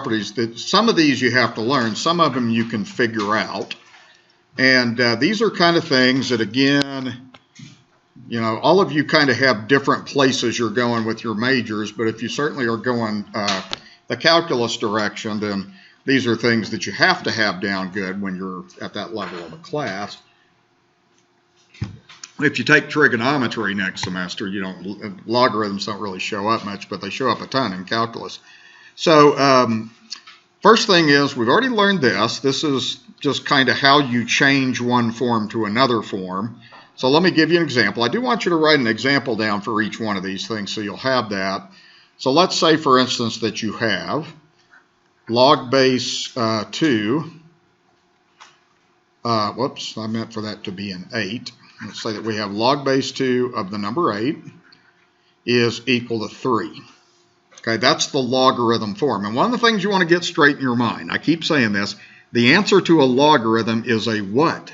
properties that some of these you have to learn, some of them you can figure out. And these are kind of things that, again, you know, all of you kind of have different places you're going with your majors, but if you certainly are going the calculus direction, then these are things that you have to have down good when you're at that level of a class. If you take trigonometry next semester, you don't, logarithms don't really show up much, but they show up a ton in calculus. So first thing is, we've already learned this. This is just kind of how you change one form to another form. So let me give you an example. I do want you to write an example down for each one of these things so you'll have that. So let's say, for instance, that you have log base 2. Whoops, I meant for that to be an 8. Let's say that we have log base 2 of the number 8 is equal to 3. Okay, that's the logarithm form. And one of the things you want to get straight in your mind, I keep saying this, the answer to a logarithm is a what?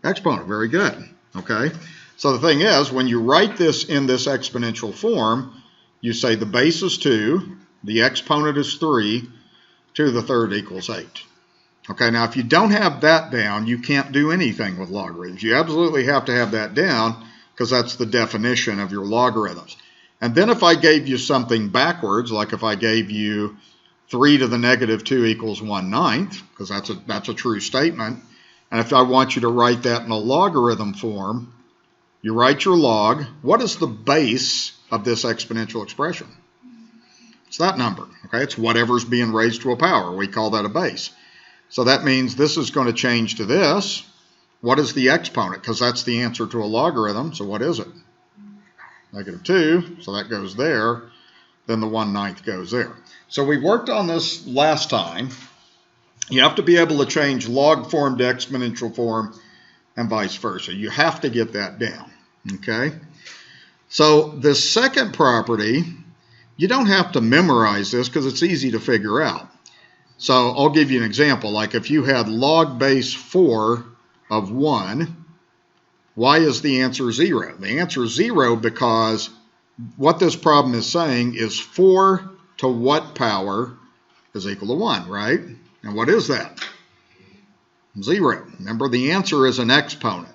Exponent. Very good. Okay, so the thing is, when you write this in this exponential form, you say the base is 2, the exponent is 3, 2 to the third equals 8. Okay, now if you don't have that down, you can't do anything with logarithms. You absolutely have to have that down because that's the definition of your logarithms. And then if I gave you something backwards, like if I gave you 3 to the negative 2 equals 1/9, because that's a true statement, and if I want you to write that in a logarithm form, you write your log. What is the base of this exponential expression? It's that number. Okay, it's whatever's being raised to a power. We call that a base. So that means this is going to change to this. What is the exponent? Because that's the answer to a logarithm. So what is it? Negative 2. So that goes there. Then the 1/9 goes there. So we worked on this last time. You have to be able to change log form to exponential form and vice versa. You have to get that down. Okay? So the second property, you don't have to memorize this because it's easy to figure out. So I'll give you an example. Like if you had log base 4 of 1, why is the answer 0? The answer is 0 because what this problem is saying is 4 to what power is equal to 1, right? And what is that? 0. Remember, the answer is an exponent.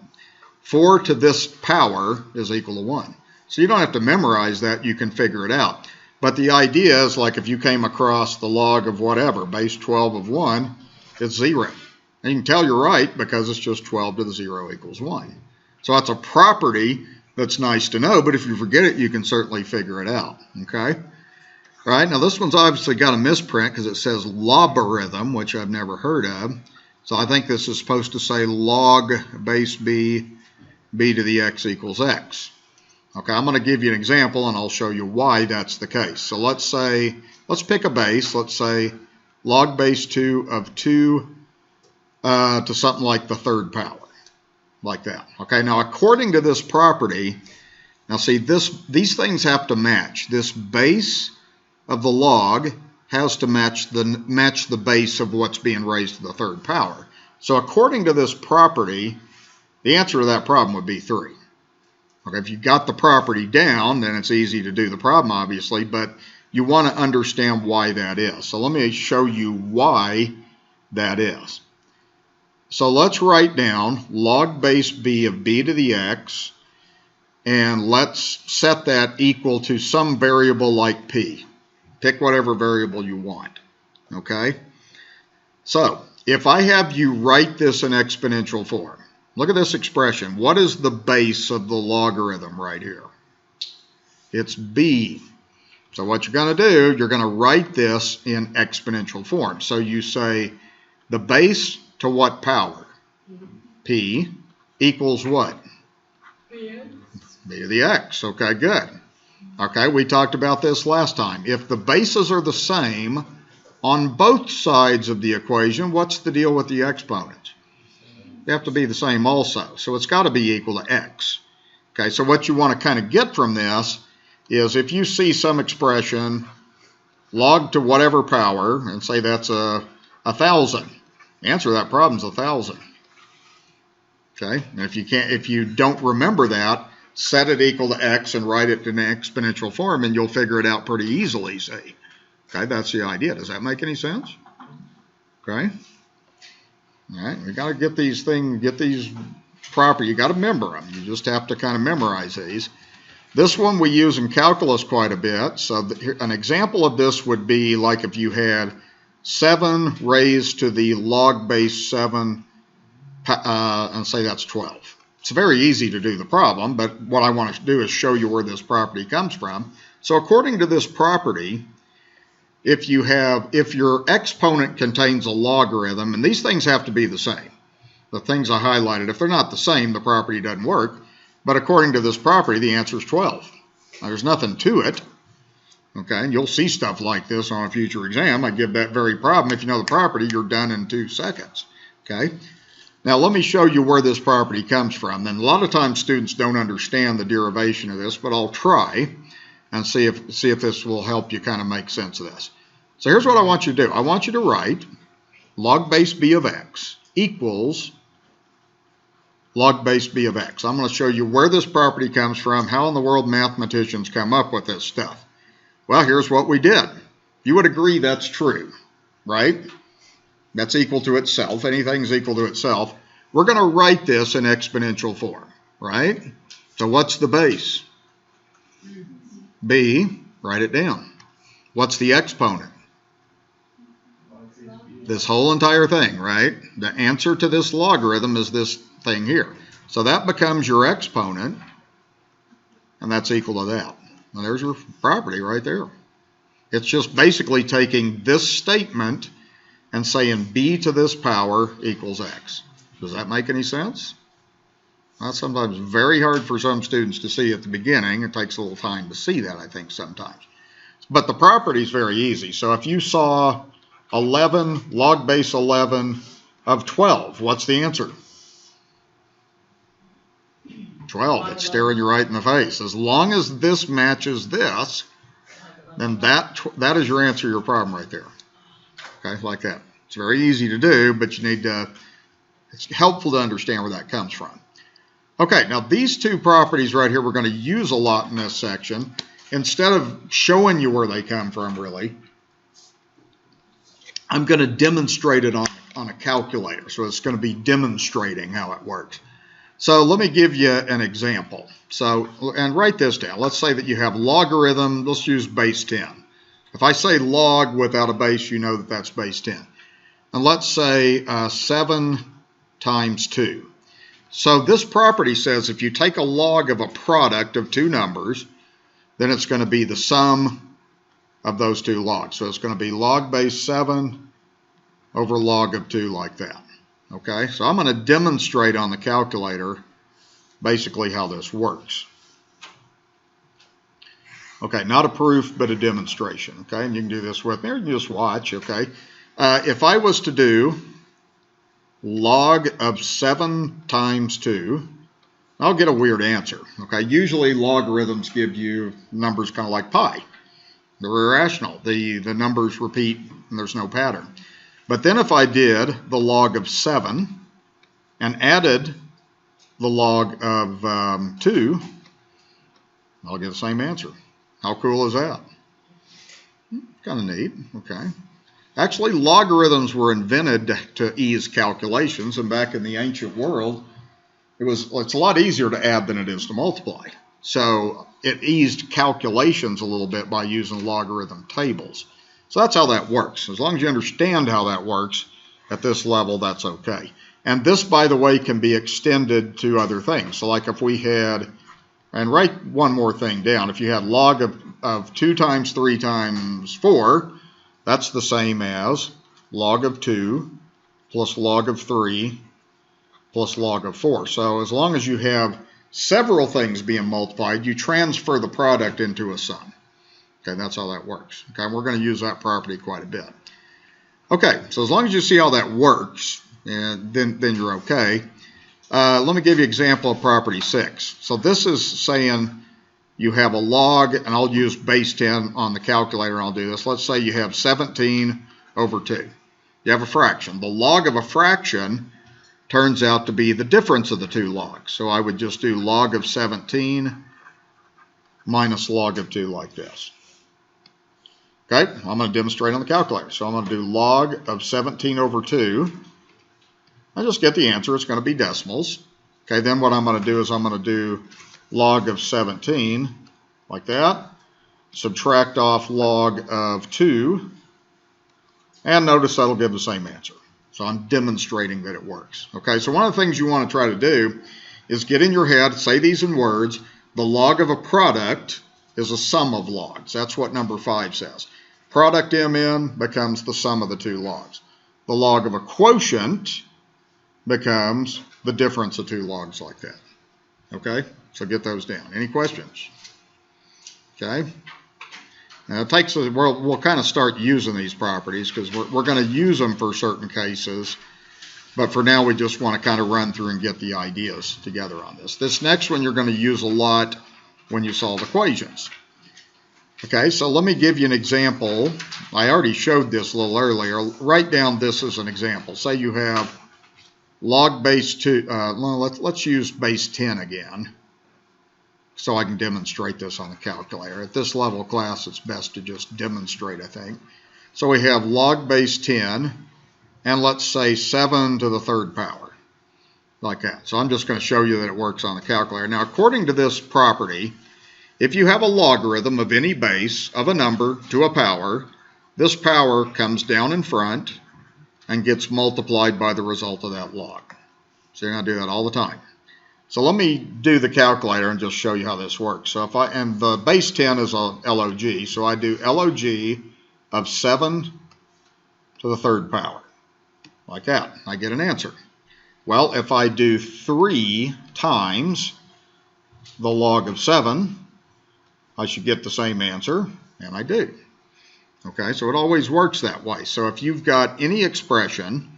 4 to this power is equal to 1. So you don't have to memorize that. You can figure it out. But the idea is, like if you came across the log of whatever, base 12 of 1, it's 0. And you can tell you're right because it's just 12 to the 0 equals 1. So that's a property that's nice to know, but if you forget it, you can certainly figure it out. Okay? All right, now this one's obviously got a misprint because it says logarithm, which I've never heard of. So I think this is supposed to say log base b, b to the x equals x. Okay, I'm going to give you an example and I'll show you why that's the case. So let's pick a base. Let's say log base 2 of 2 to something like the third power, like that. Okay, now according to this property, now see these things have to match. This base of the log has to match the base of what's being raised to the third power. So according to this property, the answer to that problem would be 3. Okay, if you got the property down, then it's easy to do the problem, obviously, but you want to understand why that is. So let me show you why that is. So let's write down log base b of b to the x, and let's set that equal to some variable like p. Pick whatever variable you want. Okay? So if I have you write this in exponential form, look at this expression. What is the base of the logarithm right here? It's b. So what you're going to do, you're going to write this in exponential form. So you say the base to what power? P equals what? B to the x. Okay, good. Okay, we talked about this last time. If the bases are the same on both sides of the equation, what's the deal with the exponents? They have to be the same also. So it's got to be equal to x. Okay, so what you want to kind of get from this is if you see some expression, log to whatever power, and say that's 1,000. The answer to that problem is 1,000. Okay, and if you don't remember that, set it equal to x and write it in an exponential form, and you'll figure it out pretty easily, say. Okay, that's the idea. Does that make any sense? Okay. All right, we got to get these proper. You got to remember them. You just have to kind of memorize these. This one we use in calculus quite a bit. So an example of this would be like if you had 7 raised to the log base 7, and say that's 12. It's very easy to do the problem, but what I want to do is show you where this property comes from. So according to this property, if your exponent contains a logarithm, and these things have to be the same, the things I highlighted, if they're not the same, the property doesn't work. But according to this property, the answer is 12. Now, there's nothing to it. Okay, and you'll see stuff like this on a future exam. I give that very problem. If you know the property, you're done in 2 seconds. Okay. Now, let me show you where this property comes from. And a lot of times students don't understand the derivation of this, but I'll try and see if this will help you kind of make sense of this. So here's what I want you to do. I want you to write log base b of x equals log base b of x. I'm going to show you where this property comes from, how in the world mathematicians come up with this stuff. Well, here's what we did. You would agree that's true, right? That's equal to itself. Anything's equal to itself. We're going to write this in exponential form, right? So what's the base? B. Write it down. What's the exponent? This whole entire thing, right? The answer to this logarithm is this thing here. So that becomes your exponent, and that's equal to that. And there's your property right there. It's just basically taking this statement and saying b to this power equals x. Does that make any sense? That's sometimes very hard for some students to see at the beginning. It takes a little time to see that, I think, sometimes. But the property is very easy. So if you saw 11, log base 11 of 12, what's the answer? 12. It's staring you right in the face. As long as this matches this, then that is your answer to your problem right there. Okay, like that. It's very easy to do, but you need to, it's helpful to understand where that comes from. Okay, now these 2 properties right here we're going to use a lot in this section. Instead of showing you where they come from, really, I'm going to demonstrate it on a calculator. So it's going to be demonstrating how it works. So let me give you an example. So, and write this down. Let's say that you have logarithm. Let's use base 10. If I say log without a base, you know that that's base 10. And let's say 7 times 2. So this property says if you take a log of a product of 2 numbers, then it's going to be the sum of those 2 logs. So it's going to be log base 7 over log of 2 like that. Okay, so I'm going to demonstrate on the calculator basically how this works. Okay, not a proof, but a demonstration. Okay, and you can do this with me, or you can just watch. Okay, if I was to do log of 7 times 2, I'll get a weird answer. Okay, usually logarithms give you numbers kind of like pi. They're irrational. The numbers repeat and there's no pattern. But then if I did the log of 7 and added the log of 2, I'll get the same answer. How cool is that? Kind of neat. Okay. Actually, logarithms were invented to ease calculations, and back in the ancient world, it's a lot easier to add than it is to multiply. So it eased calculations a little bit by using logarithm tables. So that's how that works. As long as you understand how that works at this level, that's okay. And this, by the way, can be extended to other things. So like if we had, and write one more thing down, if you had log of 2 times 3 times 4, that's the same as log of 2 plus log of 3 plus log of 4. So as long as you have several things being multiplied, you transfer the product into a sum. Okay, that's how that works. Okay, we're going to use that property quite a bit. Okay, so as long as you see how that works, then you're okay. Let me give you an example of property 6. So this is saying you have a log, and I'll use base 10 on the calculator, and I'll do this. Let's say you have 17 over 2. You have a fraction. The log of a fraction turns out to be the difference of the 2 logs. So I would just do log of 17 minus log of 2 like this. Okay, I'm going to demonstrate on the calculator. So I'm going to do log of 17 over 2. I just get the answer. It's going to be decimals. Okay, then what I'm going to do is I'm going to do log of 17, like that. Subtract off log of 2. And notice that'll give the same answer. So I'm demonstrating that it works. Okay, so one of the things you want to try to do is get in your head, say these in words. The log of a product is a sum of logs. That's what number 5 says. Product MN becomes the sum of the two logs. The log of a quotient becomes the difference of two logs like that. Okay, so get those down. Any questions? Okay. Now it takes we'll kind of start using these properties because we're going to use them for certain cases. But for now, we just want to kind of run through and get the ideas together on this. This next one you're going to use a lot when you solve equations. Okay, so let me give you an example. I already showed this a little earlier. Write down this as an example. Say you have log base 2. Let's use base 10 again so I can demonstrate this on the calculator. At this level of class, it's best to just demonstrate, I think. So we have log base 10, and let's say 7 to the 3rd power, like that. So I'm just going to show you that it works on the calculator. Now, according to this property, if you have a logarithm of any base of a number to a power, this power comes down in front and gets multiplied by the result of that log. So you're going to do that all the time. So let me do the calculator and just show you how this works. So and the base 10 is a log, so I do log of 7 to the 3rd power, like that. I get an answer. Well, if I do 3 times the log of 7, I should get the same answer, and I do. Okay, so it always works that way. So if you've got any expression,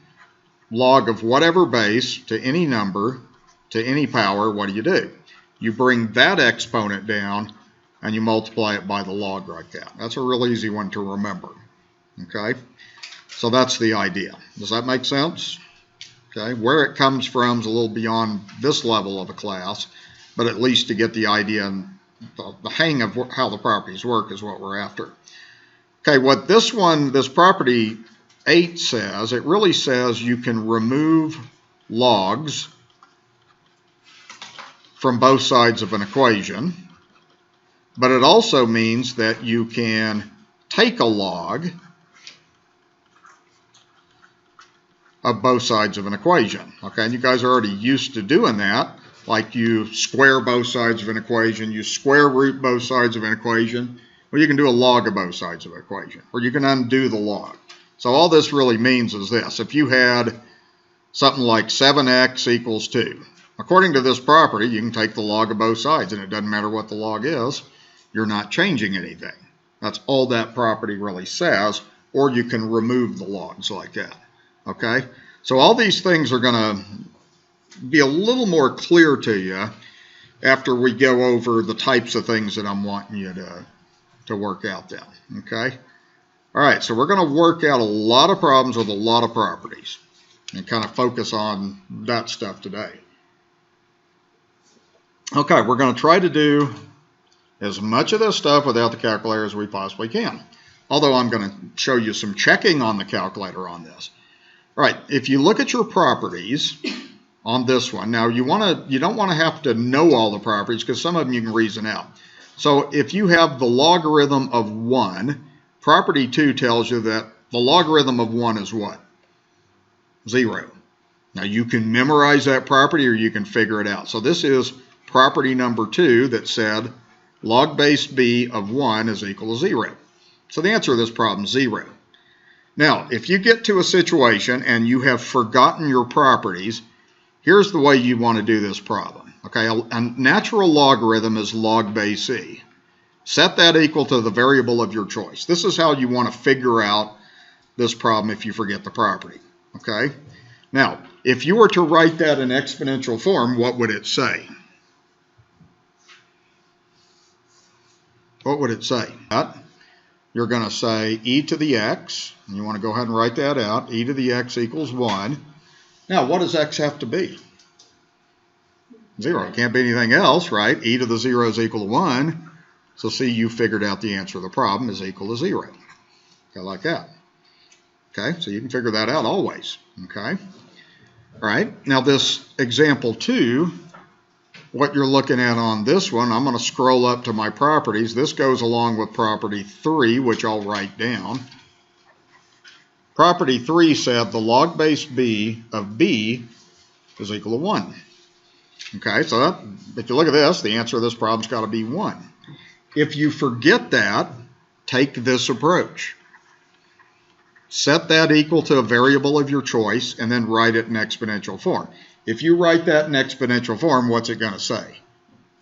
log of whatever base to any number to any power, what do? You bring that exponent down and you multiply it by the log like that. That's a real easy one to remember. Okay, so that's the idea. Does that make sense? Okay, where it comes from is a little beyond this level of a class, but at least to get the idea and the hang of how the properties work is what we're after. Okay, what this property 8 says, it really says you can remove logs from both sides of an equation, but it also means that you can take a log of both sides of an equation. Okay, and you guys are already used to doing that. Like you square both sides of an equation, you square root both sides of an equation. Well, you can do a log of both sides of an equation, or you can undo the log. So all this really means is this. If you had something like 7x equals 2, according to this property, you can take the log of both sides, and it doesn't matter what the log is. You're not changing anything. That's all that property really says, or you can remove the logs like that. Okay? So all these things are going to be a little more clear to you after we go over the types of things that I'm wanting you to work out then. Okay? All right, so we're going to work out a lot of problems with a lot of properties and kind of focus on that stuff today. Okay, we're going to try to do as much of this stuff without the calculator as we possibly can. Although I'm going to show you some checking on the calculator on this. All right, if you look at your properties on this one, now you don't want to have to know all the properties because some of them you can reason out. So if you have the logarithm of 1, property 2 tells you that the logarithm of 1 is what? 0. Now you can memorize that property or you can figure it out. So this is property number 2 that said log base b of 1 is equal to 0. So the answer to this problem is 0. Now, if you get to a situation and you have forgotten your properties, here's the way you want to do this problem. Okay, a natural logarithm is log base e. Set that equal to the variable of your choice. This is how you want to figure out this problem if you forget the property. Okay, now, if you were to write that in exponential form, what would it say? What would it say? You're going to say e to the x, and you want to go ahead and write that out. E to the x equals 1. Now, what does x have to be? 0. It can't be anything else, right? E to the 0 is equal to 1. So see, you figured out the answer to the problem is equal to 0. Okay, like that. Okay, so you can figure that out always. Okay. All right, now this example 2, what you're looking at on this one, I'm going to scroll up to my properties. This goes along with property 3, which I'll write down. Property 3 said the log base b of b is equal to 1. Okay, so that, if you look at this, the answer to this problem's got to be 1. If you forget that, take this approach. Set that equal to a variable of your choice and then write it in exponential form. If you write that in exponential form, what's it going to say?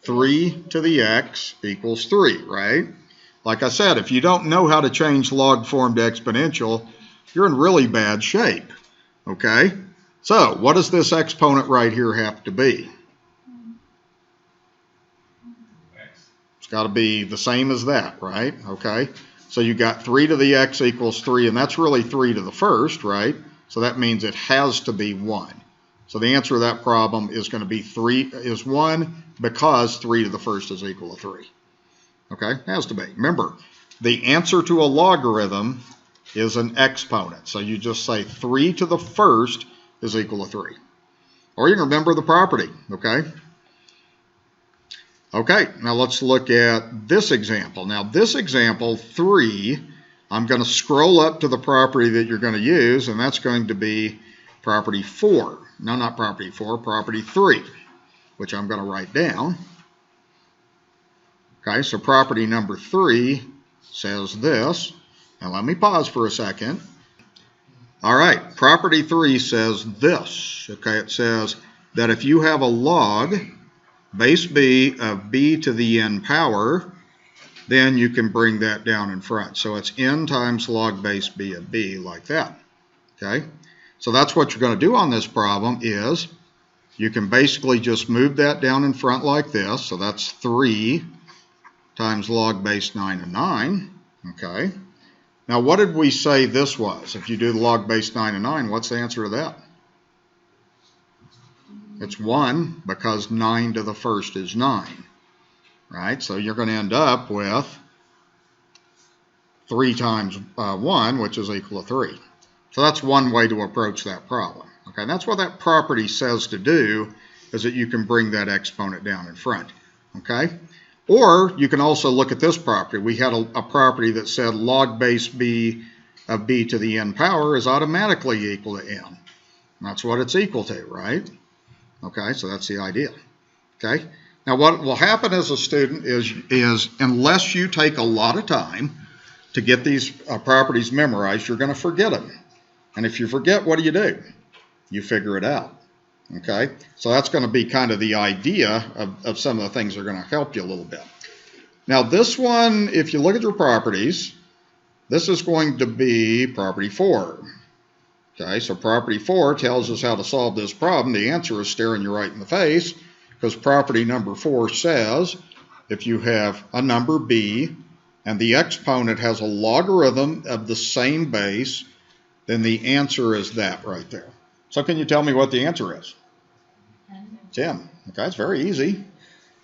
3 to the x equals 3, right? Like I said, if you don't know how to change log form to exponential, you're in really bad shape. Okay? So, what does this exponent right here have to be? It's got to be the same as that, right? Okay? So you got 3 to the x equals 3, and that's really 3 to the first, right? So that means it has to be 1. So the answer to that problem is going to be 1 because 3 to the first is equal to 3. Okay? It has to be. Remember, the answer to a logarithm is an exponent. So you just say 3 to the first is equal to 3. Or you can remember the property, okay? Okay, now let's look at this example. Now this example, 3, I'm going to scroll up to the property that you're going to use, and that's going to be property 4. No, not property 4, property 3, which I'm going to write down. Okay, so property number 3 says this. Now let me pause for a second. All right, property 3 says this. Okay, it says that if you have a log base b of b to the n power, then you can bring that down in front. So it's n times log base b of b, like that. Okay, so that's what you're going to do on this problem is you can basically just move that down in front like this. So that's 3 times log base 9 of 9. Okay, now what did we say this was? If you do the log base 9 of 9, what's the answer to that? It's 1 because 9 to the first is 9, right? So you're going to end up with 3 times 1, which is equal to 3. So that's one way to approach that problem. Okay, and that's what that property says to do, is that you can bring that exponent down in front. Okay, or you can also look at this property. We had a property that said log base b of b to the n power is automatically equal to n. And that's what it's equal to, right? Okay, so that's the idea. Okay, now what will happen as a student is unless you take a lot of time to get these properties memorized, you're going to forget them. And if you forget, what do? You figure it out. Okay, so that's going to be kind of the idea of some of the things that are going to help you a little bit. Now this one, if you look at your properties, this is going to be property 4. Okay, so property 4 tells us how to solve this problem. The answer is staring you right in the face, because property number 4 says if you have a number b and the exponent has a logarithm of the same base, then the answer is that right there. So can you tell me what the answer is? 10. Okay, it's very easy.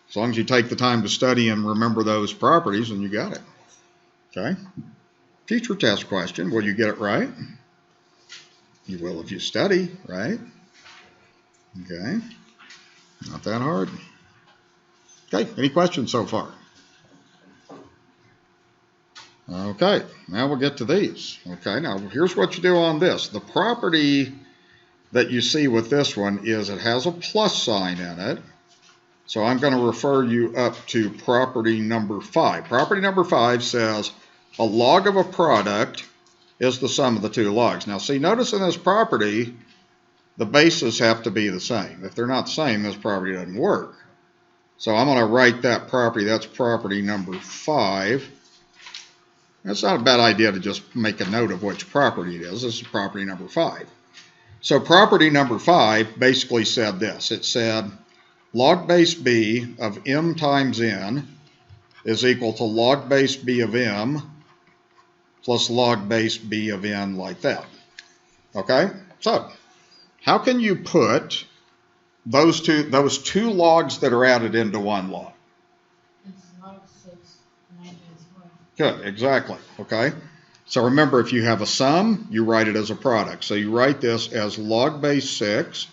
As long as you take the time to study and remember those properties, and you got it. Okay, future test question, will you get it right? You will if you study, right? Okay, not that hard. Okay, any questions so far? Okay, now we'll get to these. Okay, now here's what you do on this. The property that you see with this one is it has a plus sign in it. So I'm going to refer you up to property number 5. Property number 5 says a log of a product is the sum of the two logs. Now see, notice in this property, the bases have to be the same. If they're not the same, this property doesn't work. So I'm going to write that property, that's property number 5. It's not a bad idea to just make a note of which property it is. This is property number 5. So property number 5 basically said this. It said log base b of m times n is equal to log base b of m plus log base b of n, like that. Okay? So how can you put those two logs that are added into one log? It's log 6 minus 1. Good, exactly. Okay? So remember, if you have a sum, you write it as a product. So you write this as log base 6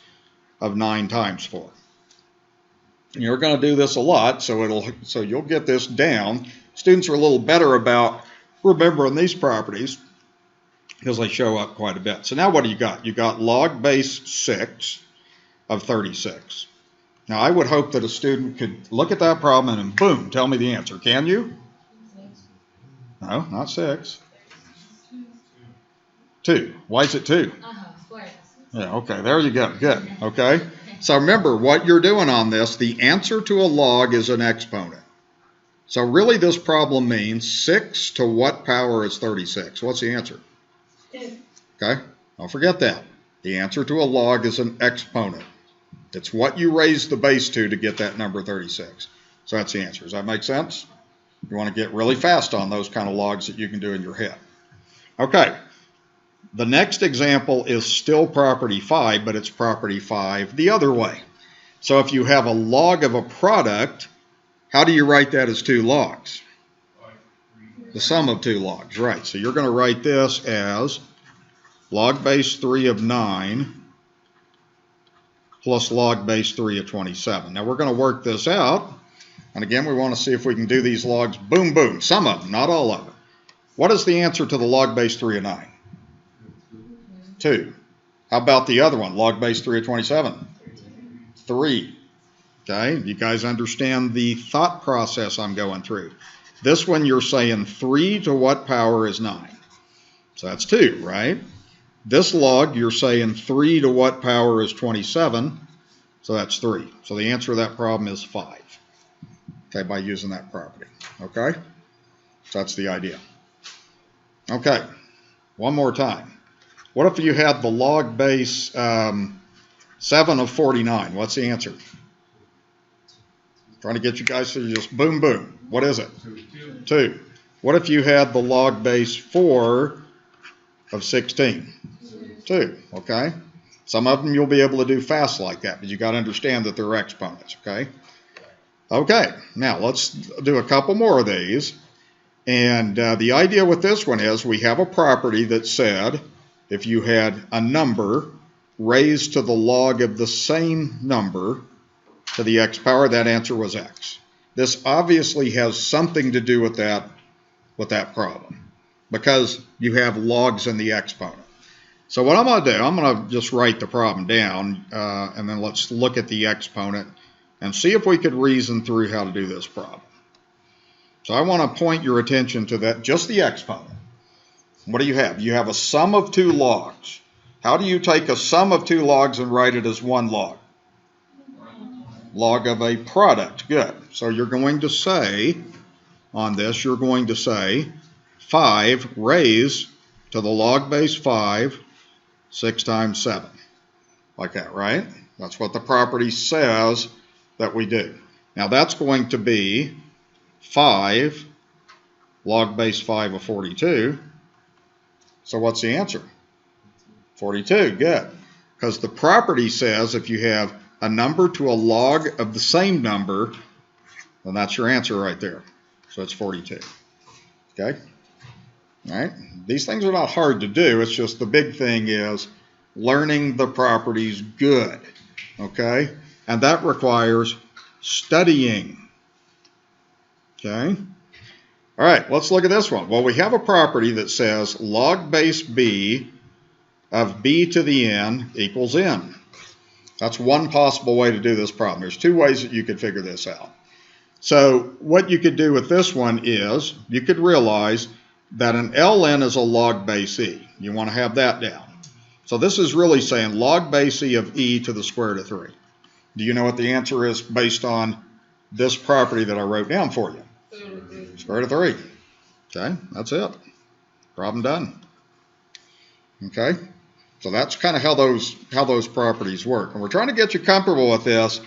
of 9 times 4. And you're going to do this a lot, so you'll get this down. Students are a little better about remembering these properties because they show up quite a bit. So now what do you got? You got log base 6 of 36. Now I would hope that a student could look at that problem and boom, tell me the answer. Can you? No, not 6. 2. Why is it 2? Yeah, okay, there you go. Good. Okay. So remember, what you're doing on this, the answer to a log is an exponent. So really this problem means 6 to what power is 36? What's the answer? 2. Okay, don't forget that. The answer to a log is an exponent. It's what you raise the base to get that number 36. So that's the answer. Does that make sense? You want to get really fast on those kind of logs that you can do in your head. Okay. The next example is still property 5, but it's property 5 the other way. So if you have a log of a product, how do you write that as 2 logs? The sum of 2 logs, right. So you're going to write this as log base 3 of 9 plus log base 3 of 27. Now we're going to work this out. And again, we want to see if we can do these logs boom, boom. Some of them, not all of them. What is the answer to the log base 3 of 9? 2. How about the other one, log base 3 of 27? 3. Okay, you guys understand the thought process I'm going through. This one you're saying 3 to what power is 9? So that's 2, right? This log you're saying 3 to what power is 27? So that's 3. So the answer to that problem is 5. Okay, by using that property. Okay? So that's the idea. Okay, one more time. What if you had the log base 7 of 49? What's the answer? Trying to get you guys to just boom, boom. What is it? 2. What if you had the log base 4 of 16? 2. Okay? Some of them you'll be able to do fast like that, but you got to understand that they're exponents. Okay? Okay. Now let's do a couple more of these. And the idea with this one is we have a property that said if you had a number raised to the log of the same number to the x power, that answer was x. This obviously has something to do with that problem because you have logs in the exponent. So what I'm going to do, I'm going to just write the problem down and then let's look at the exponent and see if we could reason through how to do this problem. So I want to point your attention to that, just the exponent. What do you have? You have a sum of 2 logs. How do you take a sum of 2 logs and write it as 1 log? Log of a product. Good. So you're going to say, on this, you're going to say 5 raised to the log base 5, 6 times 7. Like that, right? That's what the property says that we do. Now that's going to be 5 log base 5 of 42. So what's the answer? 42. Good. Because the property says if you have a number to a log of the same number, then that's your answer right there. So it's 42. Okay? All right? These things are not hard to do. It's just the big thing is learning the properties good. Okay? And that requires studying. Okay? All right, let's look at this one. Well, we have a property that says log base b of b to the n equals n. That's one possible way to do this problem. There's 2 ways that you could figure this out. So what you could do with this one is you could realize that an ln is a log base e. You want to have that down. So this is really saying log base e of e to the square root of 3. Do you know what the answer is based on this property that I wrote down for you? Square root of 3. Okay, that's it. Problem done. Okay, so that's kind of how those properties work. And we're trying to get you comfortable with this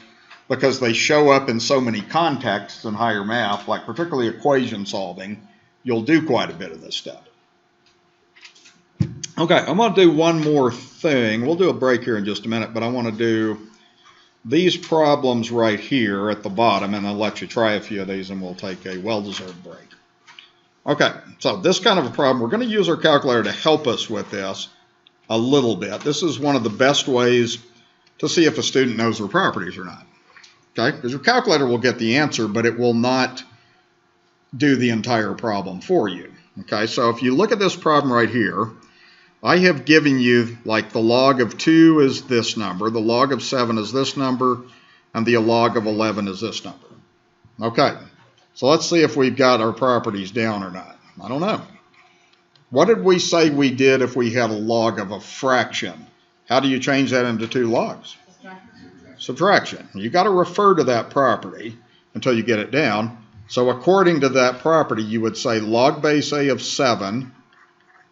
because they show up in so many contexts in higher math, like particularly equation solving. You'll do quite a bit of this stuff. Okay, I'm going to do one more thing. We'll do a break here in just a minute, but I want to do these problems right here at the bottom, and I'll let you try a few of these, and we'll take a well-deserved break. Okay, so this kind of a problem, we're going to use our calculator to help us with this a little bit. This is one of the best ways to see if a student knows their properties or not. Okay, because your calculator will get the answer, but it will not do the entire problem for you. Okay, so if you look at this problem right here, I have given you, like, the log of 2 is this number, the log of 7 is this number, and the log of 11 is this number. Okay, so let's see if we've got our properties down or not. I don't know. What did we say we did if we had a log of a fraction? How do you change that into 2 logs? Subtraction. You got to refer to that property until you get it down. So according to that property, you would say log base A of 7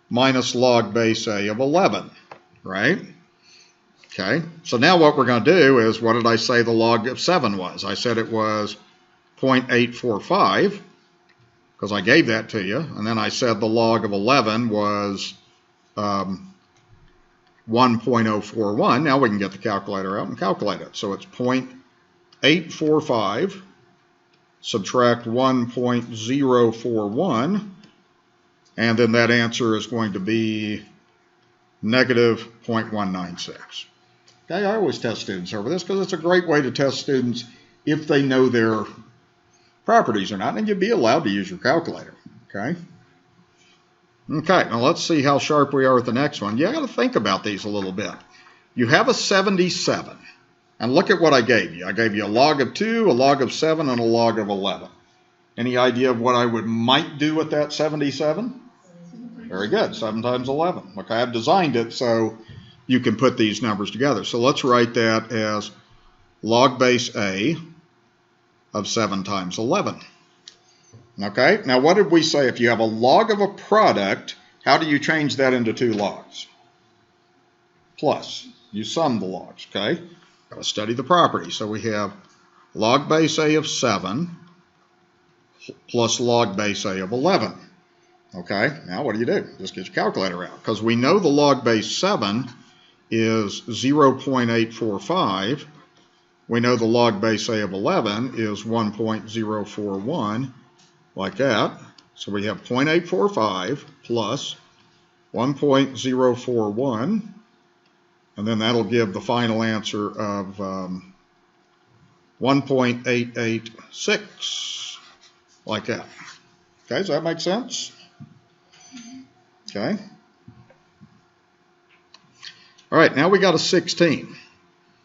minus log base A of 11, right? Okay, so now what we're going to do is, what did I say the log of 7 was? I said it was 0.845, because I gave that to you, and then I said the log of 11 was 1.041. Now we can get the calculator out and calculate it. So it's 0.845, subtract 1.041, and then that answer is going to be negative 0.196. Okay, I always test students over this because it's a great way to test students if they know their properties or not, and you'd be allowed to use your calculator. Okay. Okay, now let's see how sharp we are with the next one. You got to think about these a little bit. You have a 77, and look at what I gave you. I gave you a log of 2, a log of 7, and a log of 11. Any idea of what I might do with that 77? Very good, 7 times 11. Okay, I've designed it so you can put these numbers together. So let's write that as log base A of 7 times 11. Okay, now what did we say? If you have a log of a product, how do you change that into 2 logs? Plus, you sum the logs, okay? Got to study the property. So we have log base A of 7 plus log base A of 11. Okay, now what do? Just get your calculator out, because we know the log base 7 is 0.845. We know the log base A of 11 is 1.041, like that. So we have 0.845 plus 1.041, and then that'll give the final answer of 1.886, like that. Okay, does that make sense? Okay. All right, now we got a 16.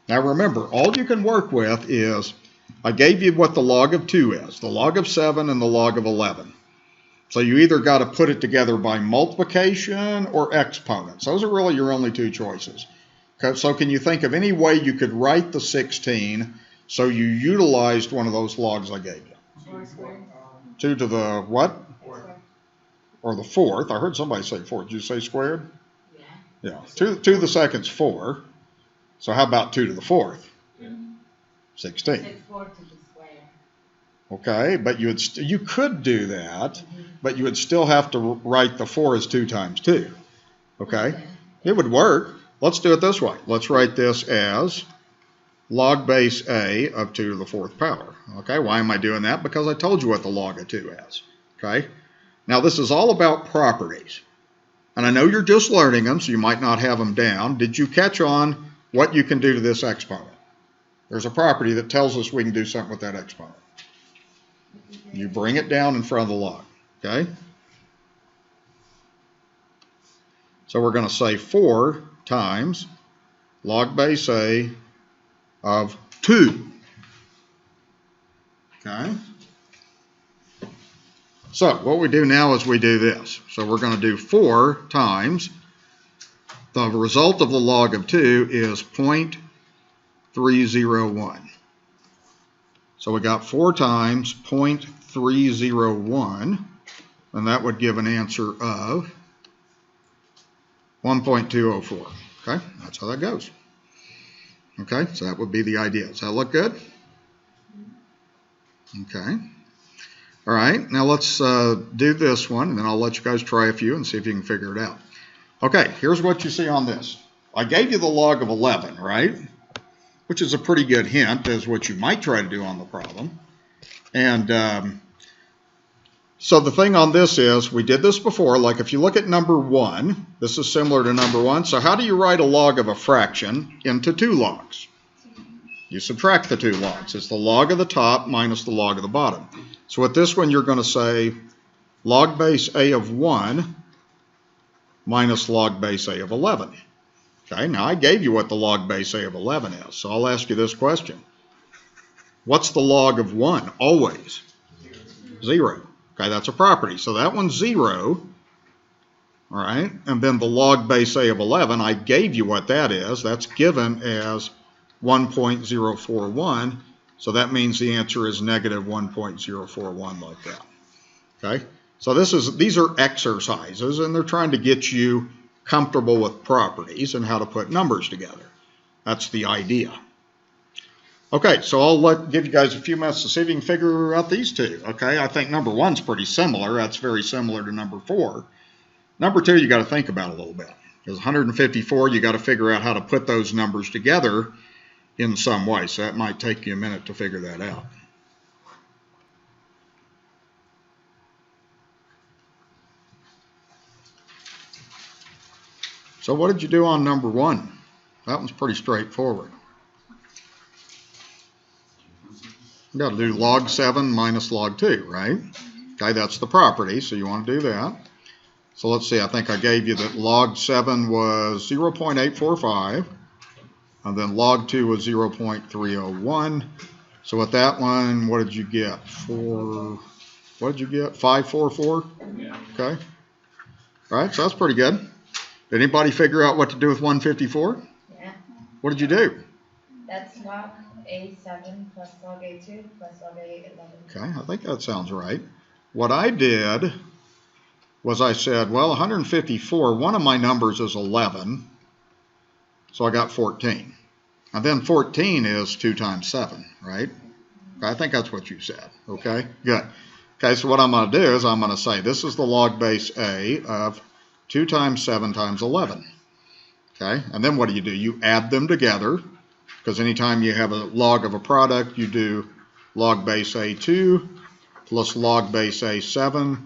Now remember, all you can work with is, I gave you what the log of 2 is, the log of 7 and the log of 11. So you either got to put it together by multiplication or exponents. Those are really your only 2 choices. Okay, so can you think of any way you could write the 16 so you utilized one of those logs I gave you? 2 to the what? Or the 4th. I heard somebody say 4th. Did you say squared? Yeah. 2 to the second's 4. So how about 2 to the 4th? 16. 4 to the square. Okay, but you could do that, but you would still have to write the 4 as 2 times 2. Okay? It would work. Let's do it this way. Let's write this as log base A of 2 to the 4th power. Okay, why am I doing that? Because I told you what the log of 2 is. Okay? Now this is all about properties. And I know you're just learning them, so you might not have them down. Did you catch on what you can do to this exponent? There's a property that tells us we can do something with that exponent. You bring it down in front of the log. Okay? So we're going to say 4 times log base A of 2. Okay? So what we do now is we do this. So we're going to do 4 times, the result of the log of 2 is 0.301. So we got 4 times 0.301, and that would give an answer of 1.204. Okay, that's how that goes. Okay, so that would be the idea. Does that look good? Okay. All right, now let's do this one, and then I'll let you guys try a few and see if you can figure it out. Okay, here's what you see on this. I gave you the log of 11, right? Which is a pretty good hint as what you might try to do on the problem. And So the thing on this is, we did this before, like if you look at number 1, this is similar to number 1. So how do you write a log of a fraction into 2 logs? You subtract the 2 logs. It's the log of the top minus the log of the bottom. So with this one, you're going to say log base a of 1 minus log base a of 11. Okay, now I gave you what the log base a of 11 is, so I'll ask you this question. What's the log of 1 always? 0. Okay, that's a property. So that one's 0. All right, and then the log base a of 11, I gave you what that is. That's given as 1.041. So that means the answer is negative 1.041 like that. Okay, so these are exercises, and they're trying to get you comfortable with properties and how to put numbers together. That's the idea. Okay, so I'll give you guys a few minutes to see if you can figure out these two. Okay, I think number 1's pretty similar. That's very similar to number 4. Number 2, you got to think about a little bit. Because 154, you got to figure out how to put those numbers together in some way. So that might take you a minute to figure that out. So what did you do on number 1? That one's pretty straightforward. You got to do log 7 minus log 2, right? Okay, that's the property, so you want to do that. So let's see, I think I gave you that log 7 was 0.845, and then log 2 was 0.301. So with that one, what did you get? What did you get? 544? Yeah. Okay. All right, so that's pretty good. Did anybody figure out what to do with 154? Yeah. What did you do? That's log A7 plus log A2 plus log A11. Okay, I think that sounds right. What I did was I said, well, 154, one of my numbers is 11, so I got 14. And then 14 is 2 times 7, right? I think that's what you said, okay? Good. Okay, so what I'm going to do is I'm going to say this is the log base A of 2 times 7 times 11. Okay, and then what do? You add them together, because anytime you have a log of a product, you do log base A2 plus log base A7,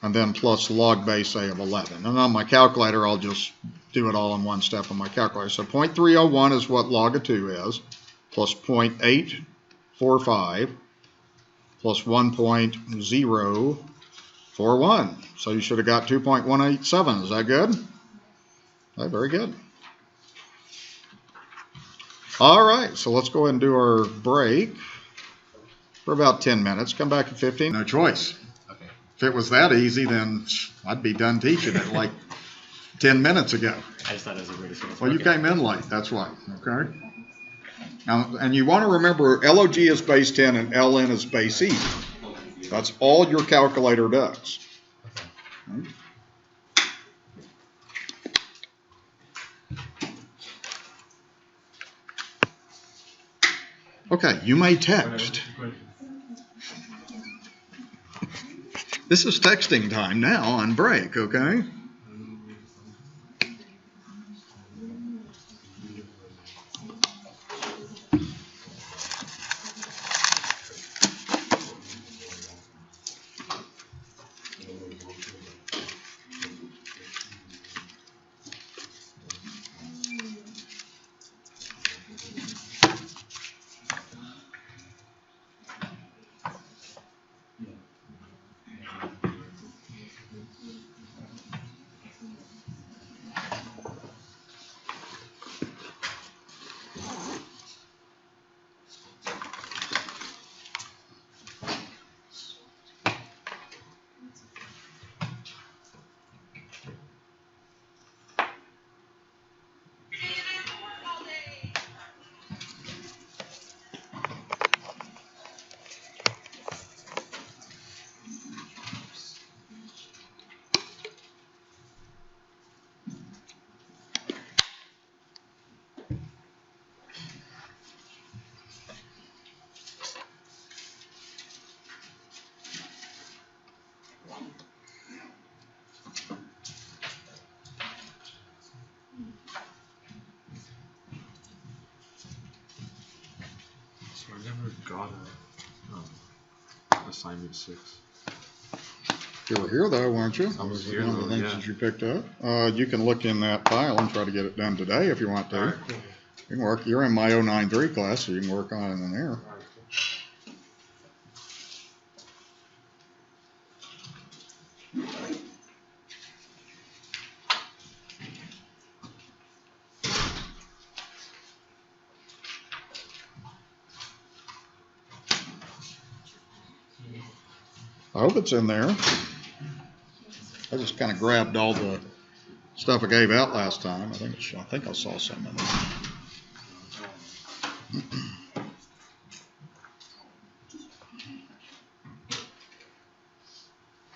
and then plus log base A of 11. And on my calculator, I'll just do it all in one step on my calculator. So 0.301 is what log of 2 is, plus 0.845, plus 1.041. So you should have got 2.187. Is that good? Okay, very good. All right, so let's go ahead and do our break for about 10 minutes. Come back in 15. No choice. Okay. If it was that easy, then I'd be done teaching it like 10 minutes ago. I just thought it was a really simple. Well, you came in late, that's why, okay? Now, and you want to remember LOG is base 10 and LN is base E. That's all your calculator does. Okay, you may text. This is texting time now on break, okay? So I never got a assignment 6. You were here though, weren't you? I was That here one of the though, things yeah. that you picked up. You can look in that file and try to get it done today if you want to. All right, cool. You can work. You're in my 093 class, so you can work on it in there. All right, cool. I hope it's in there. I just kind of grabbed all the stuff I gave out last time. I think I saw some in there.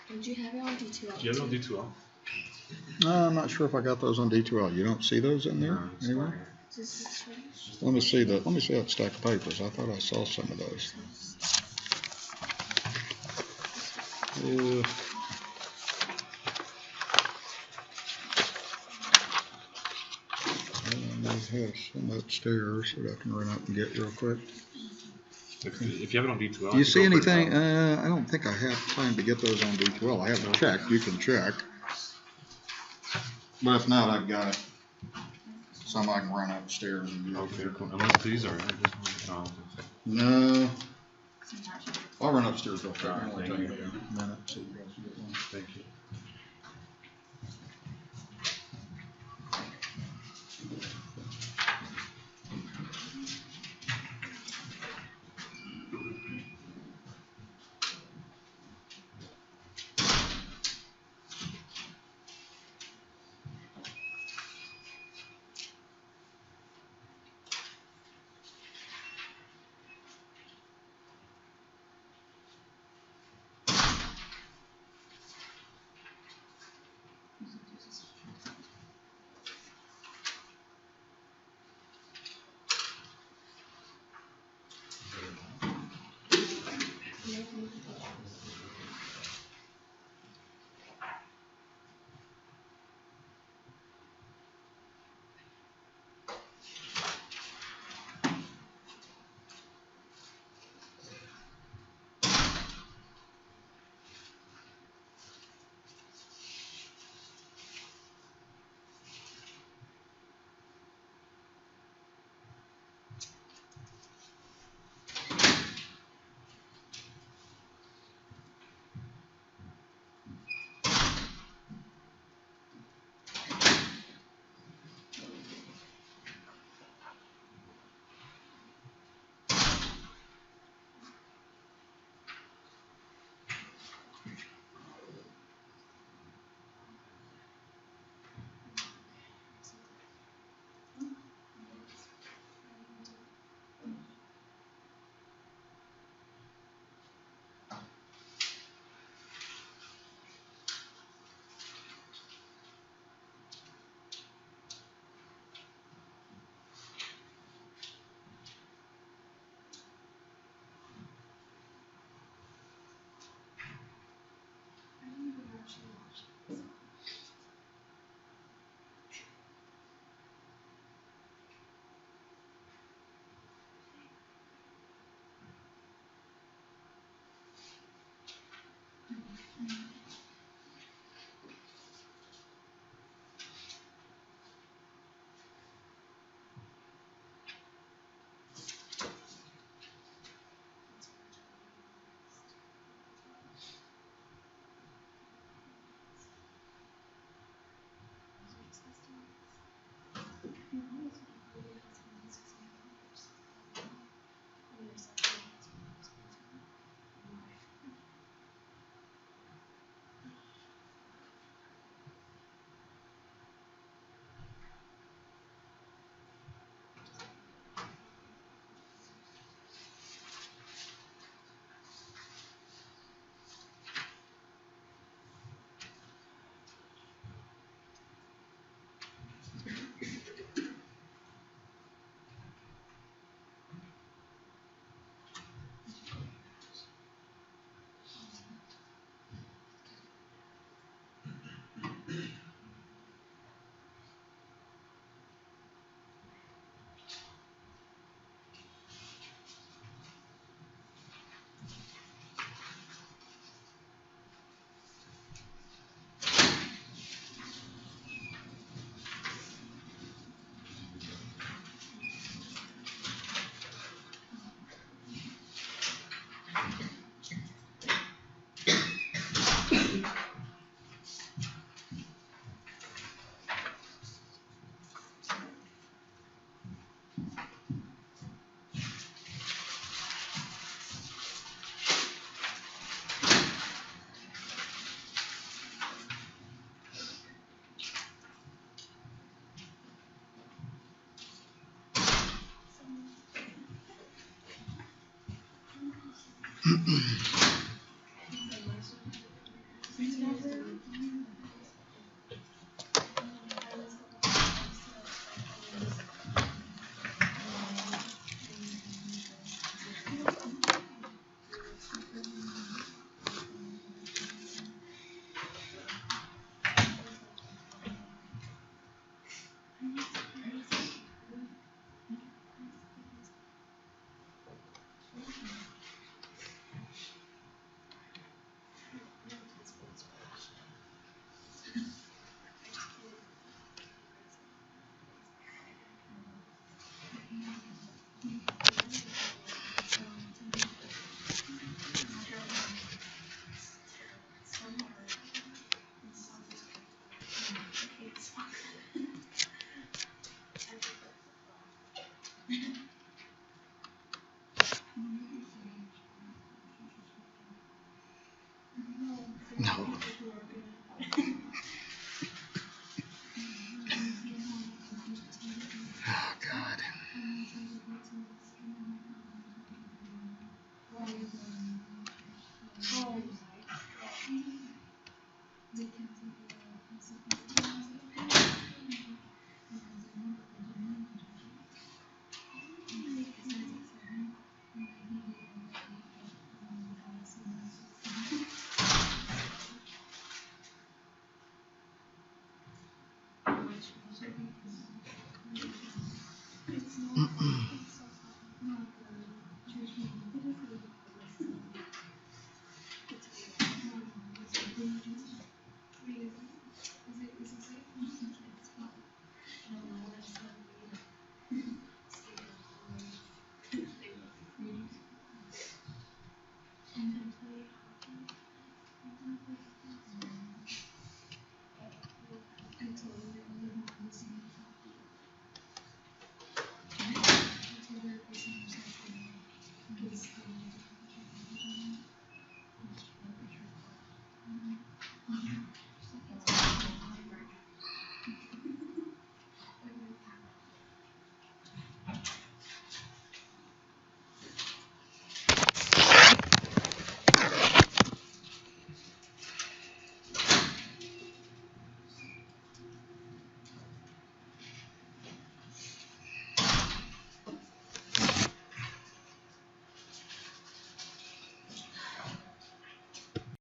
Did you have it on D2L? Do you have it on D2L? I'm not sure if I got those on D2L. You don't see those in there anywhere? Let me see that stack of papers. I thought I saw some of those. I have some upstairs that I can run up and get real quick. If you have it on D2L. Do you see anything? I don't think I have time to get those on D12. I haven't checked. You can check. But if not, I've got some I can run upstairs and get. Okay, cool. Unless these are. No. I'll run upstairs real quick. All right, It'll thank take you. me a minute so you guys can get one. Thank you.